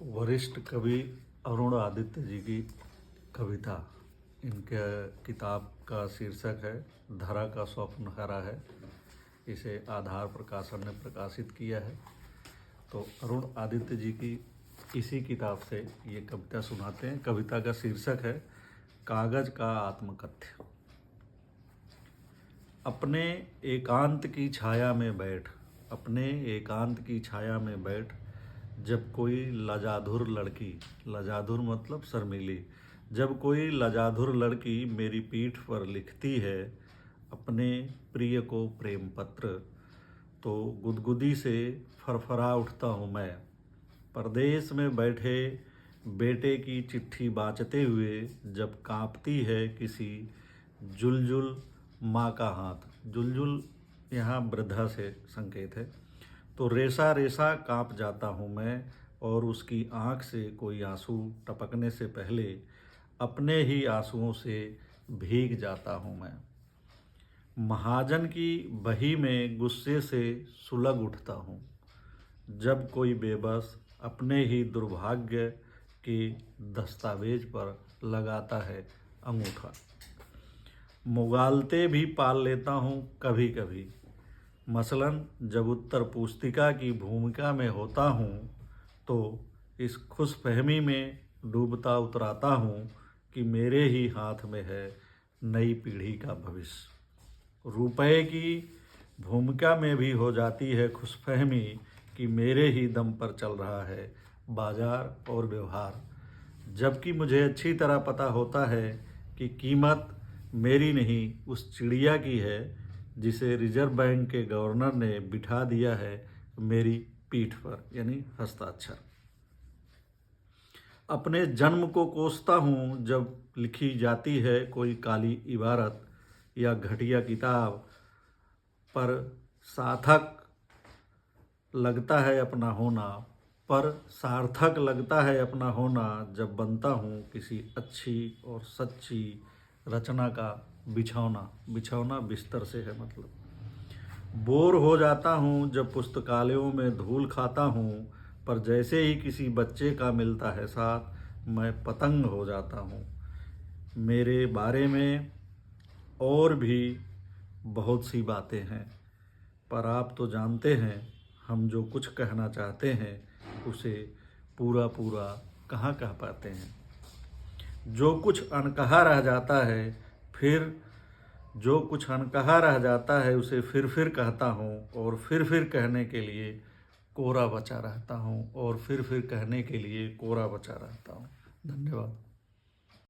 वरिष्ठ कवि अरुण आदित्य जी की कविता। इनके किताब का शीर्षक है धरा का स्वप्न हरा है। इसे आधार प्रकाशन ने प्रकाशित किया है। तो अरुण आदित्य जी की इसी किताब से ये कविता सुनाते हैं। कविता का शीर्षक है कागज का आत्मकथ्य। अपने एकांत की छाया में बैठ, अपने एकांत की छाया में बैठ, जब कोई लजाधुर लड़की, लजाधुर मतलब शर्मीली, जब कोई लजाधुर लड़की मेरी पीठ पर लिखती है अपने प्रिय को प्रेम पत्र, तो गुदगुदी से फरफरा उठता हूँ मैं। परदेश में बैठे बेटे की चिट्ठी बाँचते हुए जब कांपती है किसी जुलजुल माँ का हाथ, जुलजुल यहाँ वृद्धा से संकेत है, तो रेसा रेसा काँप जाता हूँ मैं और उसकी आँख से कोई आंसू टपकने से पहले अपने ही आंसुओं से भीग जाता हूँ मैं। महाजन की बही में गुस्से से सुलग उठता हूँ जब कोई बेबस अपने ही दुर्भाग्य के दस्तावेज पर लगाता है अंगूठा। मुगालते भी पाल लेता हूँ कभी कभी, मसलन जब उत्तर पुस्तिका की भूमिका में होता हूँ तो इस खुशफहमी में डूबता उतराता हूँ कि मेरे ही हाथ में है नई पीढ़ी का भविष्य। रुपए की भूमिका में भी हो जाती है खुशफहमी कि मेरे ही दम पर चल रहा है बाजार और व्यवहार, जबकि मुझे अच्छी तरह पता होता है कि कीमत मेरी नहीं उस चिड़िया की है जिसे रिजर्व बैंक के गवर्नर ने बिठा दिया है मेरी पीठ पर, यानी हस्ताक्षर। अपने जन्म को कोसता हूँ जब लिखी जाती है कोई काली इबारत या घटिया किताब, पर सार्थक लगता है अपना होना, पर सार्थक लगता है अपना होना जब बनता हूँ किसी अच्छी और सच्ची रचना का बिछौना। बिछौना बिस्तर से है मतलब। बोर हो जाता हूँ जब पुस्तकालयों में धूल खाता हूँ, पर जैसे ही किसी बच्चे का मिलता है साथ मैं पतंग हो जाता हूँ। मेरे बारे में और भी बहुत सी बातें हैं, पर आप तो जानते हैं हम जो कुछ कहना चाहते हैं उसे पूरा पूरा कहाँ कह पाते हैं। जो कुछ अनकहा रह जाता है, फिर जो कुछ अनकहा रह जाता है उसे फिर कहता हूँ और फिर कहने के लिए कोरा बचा रहता हूँ, और फिर कहने के लिए कोरा बचा रहता हूँ। धन्यवाद।